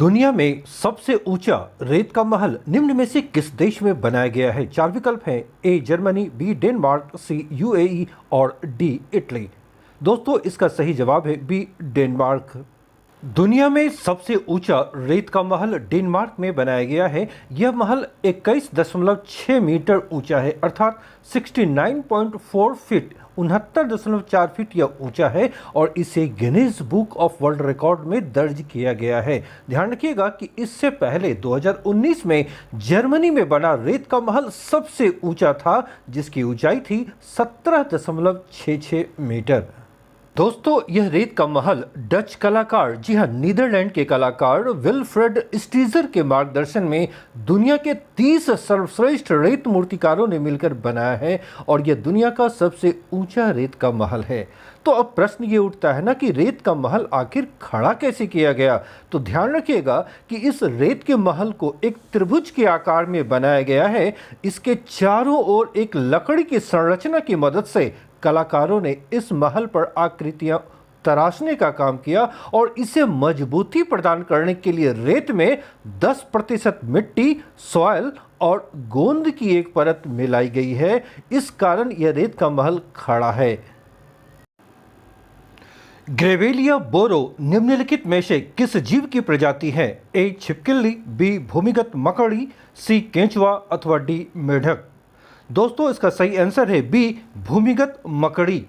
दुनिया में सबसे ऊंचा रेत का महल निम्न में से किस देश में बनाया गया है? चार विकल्प हैं। A Germany, B Denmark, C UAE और डी इटली। दोस्तों इसका सही जवाब है बी डेनमार्क। दुनिया में सबसे ऊंचा रेत का महल डेनमार्क में बनाया गया है। यह महल 21.6 मीटर ऊंचा है, अर्थात 69.4 फीट 69.4 फीट यह ऊंचा है और इसे Guinness book of world record में दर्ज किया गया है। ध्यान रखिएगा कि इससे पहले 2019 में जर्मनी में बना रेत का महल सबसे ऊंचा था, जिसकी ऊंचाई थी 17.66 मीटर। दोस्तों यह रेत का महल डच कलाकार, जी हाँ नीदरलैंड के कलाकार विल्फ्रेड स्टीजर के मार्गदर्शन में दुनिया के 30 सर्वश्रेष्ठ रेत मूर्तिकारों ने मिलकर बनाया है और यह दुनिया का सबसे ऊंचा रेत का महल है। तो अब प्रश्न ये उठता है ना कि रेत का महल आखिर खड़ा कैसे किया गया? तो ध्यान रखिएगा कि इस रेत के महल को एक त्रिभुज के आकार में बनाया गया है। इसके चारों ओर एक लकड़ी की संरचना की मदद से कलाकारों ने इस महल पर आकृतियां तराशने का काम किया और इसे मजबूती प्रदान करने के लिए रेत में 10% मिट्टी, सॉयल और गोंद की एक परत मिलाई गई है। इस कारण यह रेत का महल खड़ा है। ग्रेवेलिया बोरो निम्नलिखित में से किस जीव की प्रजाति है? ए छिपकली, बी भूमिगत मकड़ी, सी केंचुआ अथवा डी मेढक। दोस्तों इसका सही आंसर है बी भूमिगत मकड़ी।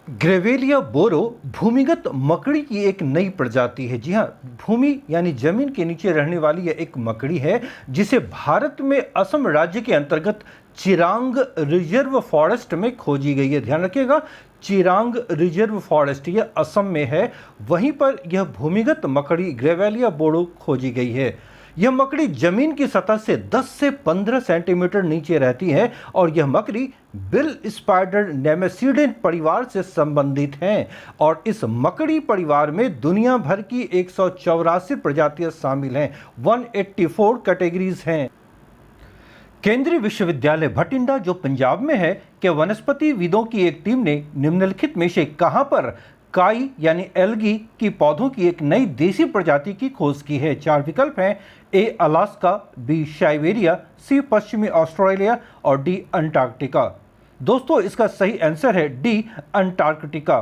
ग्रेवेलिया बोरो भूमिगत मकड़ी की एक नई प्रजाति है। जी हाँ, भूमि यानी जमीन के नीचे रहने वाली यह एक मकड़ी है जिसे भारत में असम राज्य के अंतर्गत चिरांग रिजर्व फॉरेस्ट में खोजी गई है। ध्यान रखिएगा, चिरांग रिजर्व फॉरेस्ट यह असम में है, वहीं पर यह भूमिगत मकड़ी ग्रेवेलिया बोरो खोजी गई है। यह मकड़ी जमीन की सतह से 10 से 15 सेंटीमीटर नीचे रहती है और यह मकड़ी बिल स्पाइडर नेमेसिडे परिवार से संबंधित है और इस मकड़ी परिवार में दुनिया भर की 184 प्रजातियां शामिल हैं। 184 कैटेगरीज हैं। केंद्रीय विश्वविद्यालय भटिंडा जो पंजाब में है के वनस्पति विदों की एक टीम ने निम्नलिखित में से कहां पर काई यानी एल्गी की पौधों की एक नई देसी प्रजाति की खोज की है? चार विकल्प हैं। ए अलास्का, बी साइबेरिया, सी पश्चिमी ऑस्ट्रेलिया और डी अंटार्कटिका। दोस्तों इसका सही आंसर है डी अंटार्कटिका।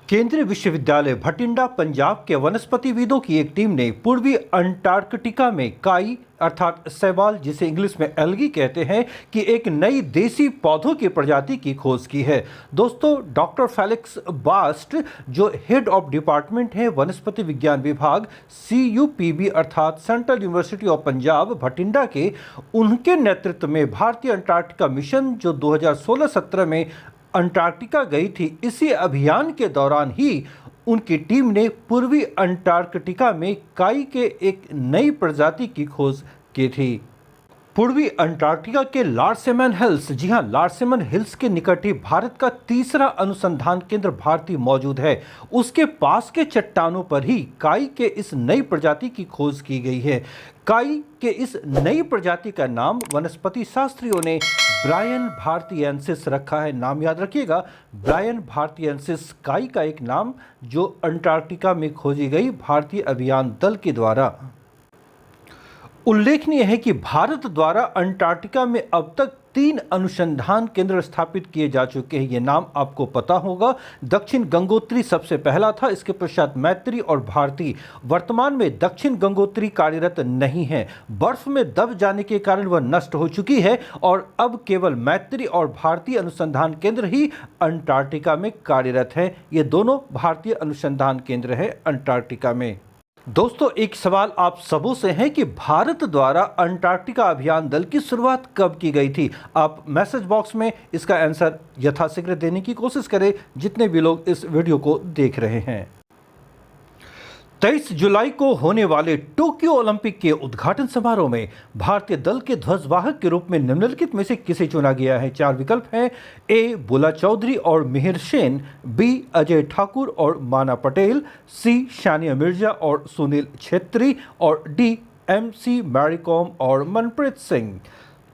केंद्रीय विश्वविद्यालय भटिंडा पंजाब के वनस्पतिविदों की एक टीम ने पूर्वी अंटार्कटिका में काई अर्थात शैवाल, जिसे इंग्लिश में एल्गी कहते हैं, कि एक नई देसी पौधों की प्रजाति की खोज की है। दोस्तों डॉक्टर फेलिक्स बास्ट जो हेड ऑफ डिपार्टमेंट है वनस्पति विज्ञान विभाग CUPB अर्थात central university of Punjab Bathinda के, उनके नेतृत्व में भारतीय अंटार्कटिका मिशन जो 2016-17 में अंटार्कटिका गई थी, इसी अभियान के दौरान ही उनकी टीम ने पूर्वी अंटार्कटिका में काई के एक नई प्रजाति की खोज की थी। पूर्वी अंटार्कटिका के लार्सेमन हिल्स, जी हाँ लार्सेमन हिल्स के निकट ही भारत का तीसरा अनुसंधान केंद्र भारती मौजूद है। उसके पास के चट्टानों पर ही काई के इस नई प्रजाति की खोज की गई है। काई के इस नई प्रजाति का नाम वनस्पति शास्त्रियों ने ब्रायन भारतीयेंसिस रखा है। नाम याद रखिएगा, ब्रायन भारतीयेंसिस काई का एक नाम जो अंटार्कटिका में खोजी गई भारतीय अभियान दल के द्वारा। उल्लेखनीय है कि भारत द्वारा अंटार्कटिका में अब तक 3 अनुसंधान केंद्र स्थापित किए जा चुके हैं। ये नाम आपको पता होगा। दक्षिण गंगोत्री सबसे पहला था, इसके पश्चात मैत्री और भारती। वर्तमान में दक्षिण गंगोत्री कार्यरत नहीं है, बर्फ में दब जाने के कारण वह नष्ट हो चुकी है और अब केवल मैत्री और भारतीय अनुसंधान केंद्र ही अंटार्कटिका में कार्यरत है। ये दोनों भारतीय अनुसंधान केंद्र है अंटार्कटिका में। दोस्तों एक सवाल आप सबों से है कि भारत द्वारा अंटार्कटिका अभियान दल की शुरुआत कब की गई थी? आप मैसेज बॉक्स में इसका आंसर यथाशीघ्र देने की कोशिश करें, जितने भी लोग इस वीडियो को देख रहे हैं। 23 जुलाई को होने वाले टोक्यो ओलंपिक के उद्घाटन समारोह में भारतीय दल के ध्वजवाहक के रूप में निम्नलिखित में से किसे चुना गया है? चार विकल्प हैं। ए बुला चौधरी और मिहिर सेन, बी अजय ठाकुर और माना पटेल, सी सानिया मिर्जा और सुनील छेत्री और डी MC मैरीकॉम और मनप्रीत सिंह।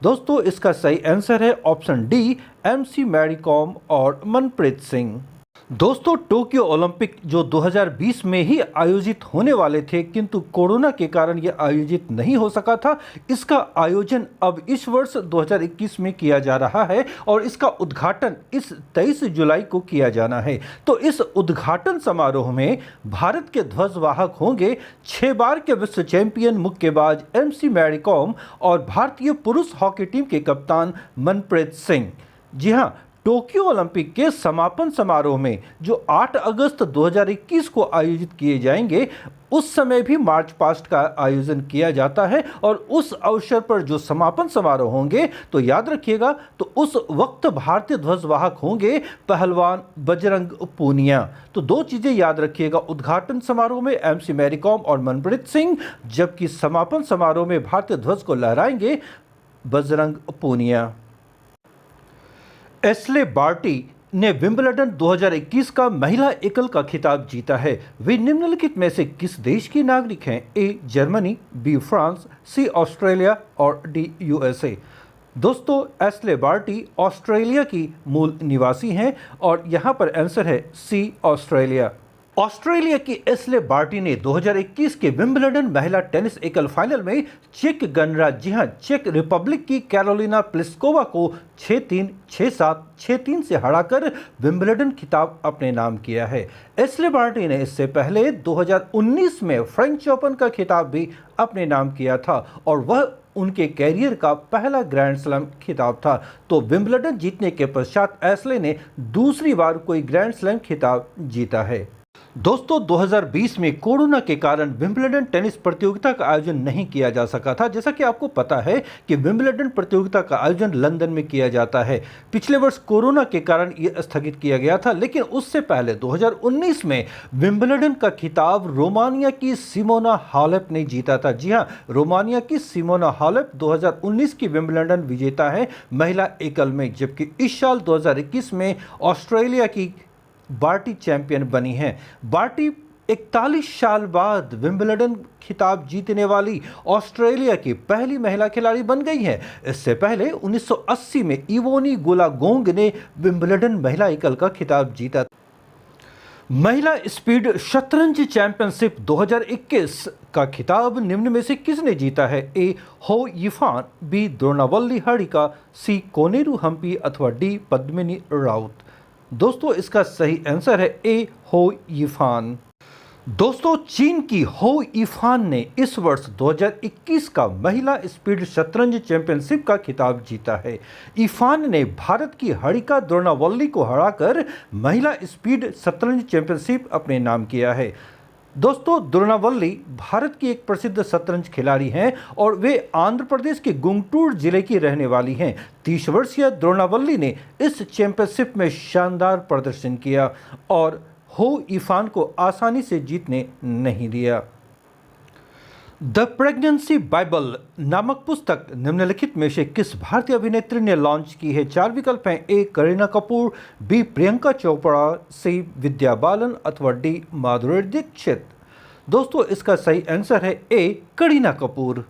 दोस्तों इसका सही आंसर है ऑप्शन डी MC मैरीकॉम और मनप्रीत सिंह। दोस्तों, टोक्यो ओलंपिक जो 2020 में ही आयोजित होने वाले थे, किंतु कोरोना के कारण यह आयोजित नहीं हो सका था। इसका आयोजन अब इस वर्ष 2021 में किया जा रहा है और इसका उद्घाटन इस 23 जुलाई को किया जाना है। तो इस उद्घाटन समारोह में भारत के ध्वजवाहक होंगे 6 बार के विश्व चैंपियन मुक्केबाज MC मैरी कॉम और भारतीय पुरुष हॉकी टीम के कप्तान मनप्रीत सिंह। जी हां, टोक्यो ओलंपिक के समापन समारोह में जो 8 अगस्त 2021 को आयोजित किए जाएंगे, उस समय भी मार्च पास्ट का आयोजन किया जाता है और उस अवसर पर जो समापन समारोह होंगे तो याद रखिएगा, तो उस वक्त भारतीय ध्वजवाहक होंगे पहलवान बजरंग पूनिया। तो 2 चीजें याद रखिएगा, उद्घाटन समारोह में MC मैरी कॉम और मनप्रीत सिंह, जबकि समापन समारोह में भारतीय ध्वज को लहराएंगे बजरंग पूनिया। एशले बार्टी ने विंबलडन 2021 का महिला एकल का खिताब जीता है। वे निम्नलिखित में से किस देश की नागरिक हैं? A Germany, B France, C Australia और D USA। दोस्तों, एशले बार्टी ऑस्ट्रेलिया की मूल निवासी हैं और यहाँ पर आंसर है C ऑस्ट्रेलिया। ऑस्ट्रेलिया की एशले बार्टी ने 2021 के विंबलडन महिला टेनिस एकल फाइनल में चेक गणराज्य, जी हां, चेक रिपब्लिक की कैरोलिना प्लिस्कोवा को 6-3, 6-7, 6-3 से हराकर विंबलडन खिताब अपने नाम किया है। एशले बार्टी ने इससे पहले 2019 में फ्रेंच ओपन का खिताब भी अपने नाम किया था और वह उनके कैरियर का पहला ग्रैंड स्लैम खिताब था। तो विंबलडन जीतने के पश्चात एशले ने दूसरी बार कोई ग्रैंड स्लैम खिताब जीता है। दोस्तों, 2020 में कोरोना के कारण विंबलडन टेनिस प्रतियोगिता का आयोजन नहीं किया जा सका था। जैसा कि आपको पता है कि विंबलडन प्रतियोगिता का आयोजन लंदन में किया जाता है। पिछले वर्ष कोरोना के कारण यह स्थगित किया गया था, लेकिन उससे पहले 2019 में विंबलडन का खिताब रोमानिया की सिमोना हालेप ने जीता था। जी हां, रोमानिया की सिमोना हालेप 2019 की विंबलडन विजेता है महिला एकल में, जबकि इस साल 2021 में ऑस्ट्रेलिया की बार्टी चैंपियन बनी हैं। बार्टी 41 साल बाद विंबलडन खिताब जीतने वाली ऑस्ट्रेलिया की पहली महिला खिलाड़ी बन गई है। इससे पहले 1980 में इवोनी गुलागोंग ने विंबलडन महिला एकल का खिताब जीता। महिला स्पीड शतरंज चैंपियनशिप 2021 का खिताब निम्न में से किसने जीता है? A हो Yifan, B Dronavalli Harika, C Koneru Hampi अथवा D पद्मिनी राउत। दोस्तों, इसका सही आंसर है A हो यिफान। दोस्तों, चीन की हो यिफान ने इस वर्ष 2021 का महिला स्पीड शतरंज चैंपियनशिप का खिताब जीता है। यिफान ने भारत की हरिका द्रोणावल्ली को हराकर महिला स्पीड शतरंज चैंपियनशिप अपने नाम किया है। दोस्तों, द्रोणावल्ली भारत की एक प्रसिद्ध शतरंज खिलाड़ी हैं और वे आंध्र प्रदेश के गुंटूर जिले की रहने वाली हैं। 30 वर्षीय द्रोणावल्ली ने इस चैंपियनशिप में शानदार प्रदर्शन किया और हो यिफान को आसानी से जीतने नहीं दिया। द प्रेगनेंसी बाइबल नामक पुस्तक निम्नलिखित में से किस भारतीय अभिनेत्री ने लॉन्च की है? 4 विकल्प हैं। A Kareena Kapoor, B Priyanka Chopra, C Vidya Balan अथवा D माधुरी दीक्षित। दोस्तों, इसका सही आंसर है A करीना कपूर।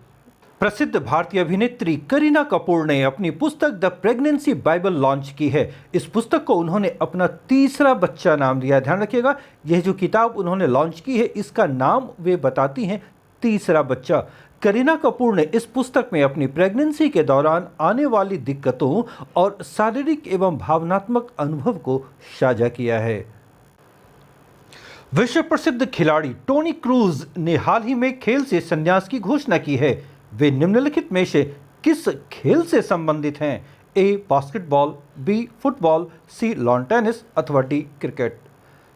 प्रसिद्ध भारतीय अभिनेत्री करीना कपूर ने अपनी पुस्तक द प्रेगनेंसी बाइबल लॉन्च की है। इस पुस्तक को उन्होंने अपना तीसरा बच्चा नाम दिया। ध्यान रखिएगा, यह जो किताब उन्होंने लॉन्च की है, इसका नाम वे बताती हैं तीसरा बच्चा। करीना कपूर ने इस पुस्तक में अपनी प्रेगनेंसी के दौरान आने वाली दिक्कतों और शारीरिक एवं भावनात्मक अनुभव को साझा किया है। विश्व प्रसिद्ध खिलाड़ी टोनी क्रूज ने हाल ही में खेल से संन्यास की घोषणा की है। वे निम्नलिखित में से किस खेल से संबंधित हैं? A basketball, B football, C lawn tennis अथवा D क्रिकेट।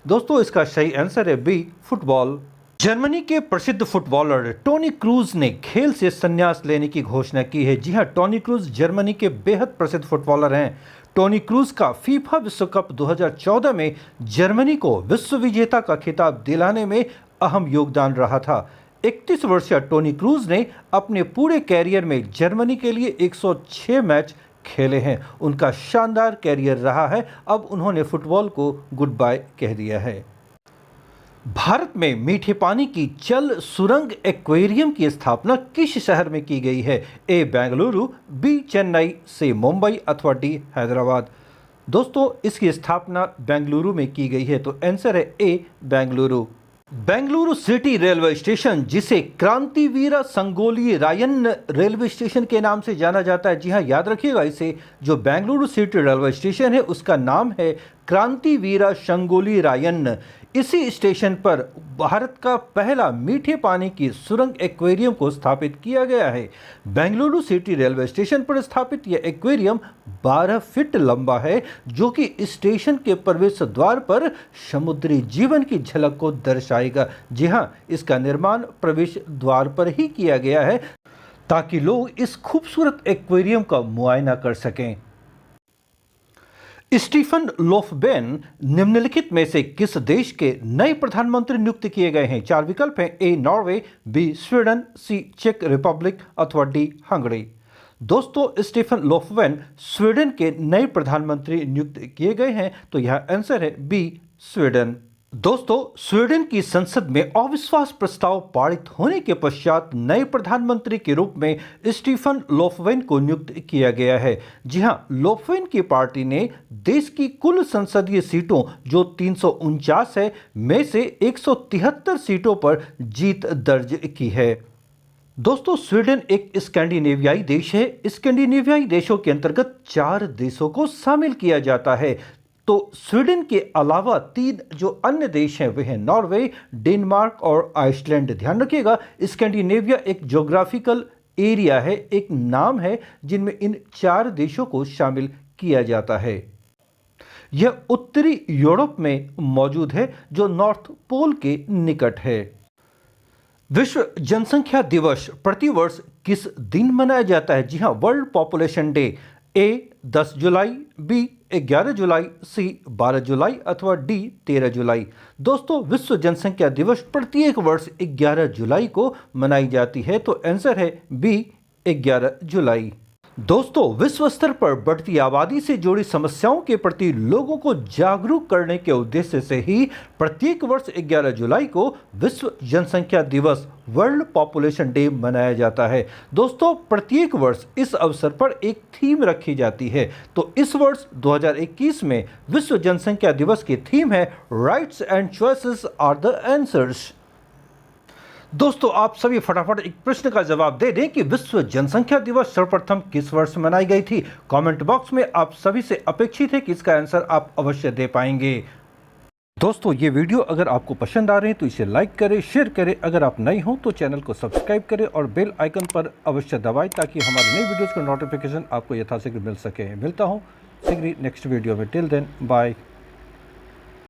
दोस्तों, इसका सही आंसर है B फुटबॉल। जर्मनी के प्रसिद्ध फुटबॉलर टोनी क्रूज ने खेल से संन्यास लेने की घोषणा की है। जी हां, टोनी क्रूज जर्मनी के बेहद प्रसिद्ध फुटबॉलर हैं। टोनी क्रूज का फीफा विश्व कप 2014 में जर्मनी को विश्व विजेता का खिताब दिलाने में अहम योगदान रहा था। 31 वर्षीय टोनी क्रूज ने अपने पूरे कैरियर में जर्मनी के लिए 106 मैच खेले हैं। उनका शानदार कैरियर रहा है। अब उन्होंने फुटबॉल को गुड बाय कह दिया है। भारत में मीठे पानी की जल सुरंग एक्वेरियम की स्थापना किस शहर में की गई है? A Bengaluru, B Chennai, C Mumbai अथवा D हैदराबाद। दोस्तों इसकी स्थापना बेंगलुरु में की गई है, तो आंसर है A Bengaluru. Bengaluru city railway station, जिसे क्रांतिवीर संगोली रायन रेलवे स्टेशन के नाम से जाना जाता है, जी हाँ याद रखिएगा, इसे जो बेंगलुरु सिटी रेलवे स्टेशन है उसका नाम है क्रांतिवीर संगोली रायन। इसी स्टेशन पर भारत का पहला मीठे पानी की सुरंग एक्वेरियम को स्थापित किया गया है। बेंगलुरु सिटी रेलवे स्टेशन पर स्थापित यह एक्वेरियम 12 फीट लंबा है, जो कि स्टेशन के प्रवेश द्वार पर समुद्री जीवन की झलक को दर्शाएगा। जी हाँ, इसका निर्माण प्रवेश द्वार पर ही किया गया है ताकि लोग इस खूबसूरत एक्वेरियम का मुआयना कर सकें। स्टीफन लोफवेन निम्नलिखित में से किस देश के नए प्रधानमंत्री नियुक्त किए गए हैं? चार विकल्प हैं, A Norway, B Sweden, C चेक रिपब्लिक अथवा डी हंगरी। दोस्तों स्टीफन लोफवेन स्वीडन के नए प्रधानमंत्री नियुक्त किए गए हैं, तो यह आंसर है बी स्वीडन। दोस्तों स्वीडन की संसद में अविश्वास प्रस्ताव पारित होने के पश्चात नए प्रधानमंत्री के रूप में स्टीफन लोफवेन को नियुक्त किया गया है। जी हां, लोफवेन की पार्टी ने देश की कुल संसदीय सीटों जो 349 है में से 173 सीटों पर जीत दर्ज की है। दोस्तों स्वीडन एक स्कैंडिनेवियाई देश है। स्कैंडिनेवियाई देशों के अंतर्गत 4 देशों को शामिल किया जाता है। तो स्वीडन के अलावा 3 जो अन्य देश हैं वे हैं नॉर्वे, डेनमार्क और आइसलैंड। ध्यान रखिएगा, स्कैंडिनेविया एक ज्योग्राफिकल एरिया है, एक नाम है जिनमें इन 4 देशों को शामिल किया जाता है। यह उत्तरी यूरोप में मौजूद है जो नॉर्थ पोल के निकट है। विश्व जनसंख्या दिवस प्रतिवर्ष किस दिन मनाया जाता है? जी हां, वर्ल्ड पॉपुलेशन डे। ए 10 जुलाई, बी 11 जुलाई, सी 12 जुलाई अथवा डी 13 जुलाई। दोस्तों विश्व जनसंख्या दिवस प्रत्येक वर्ष 11 जुलाई को मनाई जाती है, तो आंसर है बी 11 जुलाई। दोस्तों विश्व स्तर पर बढ़ती आबादी से जुड़ी समस्याओं के प्रति लोगों को जागरूक करने के उद्देश्य से ही प्रत्येक वर्ष 11 जुलाई को विश्व जनसंख्या दिवस वर्ल्ड पॉपुलेशन डे मनाया जाता है। दोस्तों प्रत्येक वर्ष इस अवसर पर एक थीम रखी जाती है, तो इस वर्ष 2021 में विश्व जनसंख्या दिवस की थीम है rights and choices are the answers. दोस्तों आप सभी फटाफट एक प्रश्न का जवाब दे दें कि विश्व जनसंख्या दिवस सर्वप्रथम किस वर्ष मनाई गई थी। कमेंट बॉक्स में आप सभी से अपेक्षित है कि इसका आंसर आप अवश्य दे पाएंगे। दोस्तों ये वीडियो अगर आपको पसंद आ रहे हैं तो इसे लाइक करें, शेयर करें। अगर आप नए हो तो चैनल को सब्सक्राइब करें और बेल आइकन पर अवश्य दबाएं ताकि हमारे नई वीडियोज़ का नोटिफिकेशन आपको यथाशीघ्र मिल सके। मिलता हूँ शीघ्र नेक्स्ट वीडियो में। Till then bye.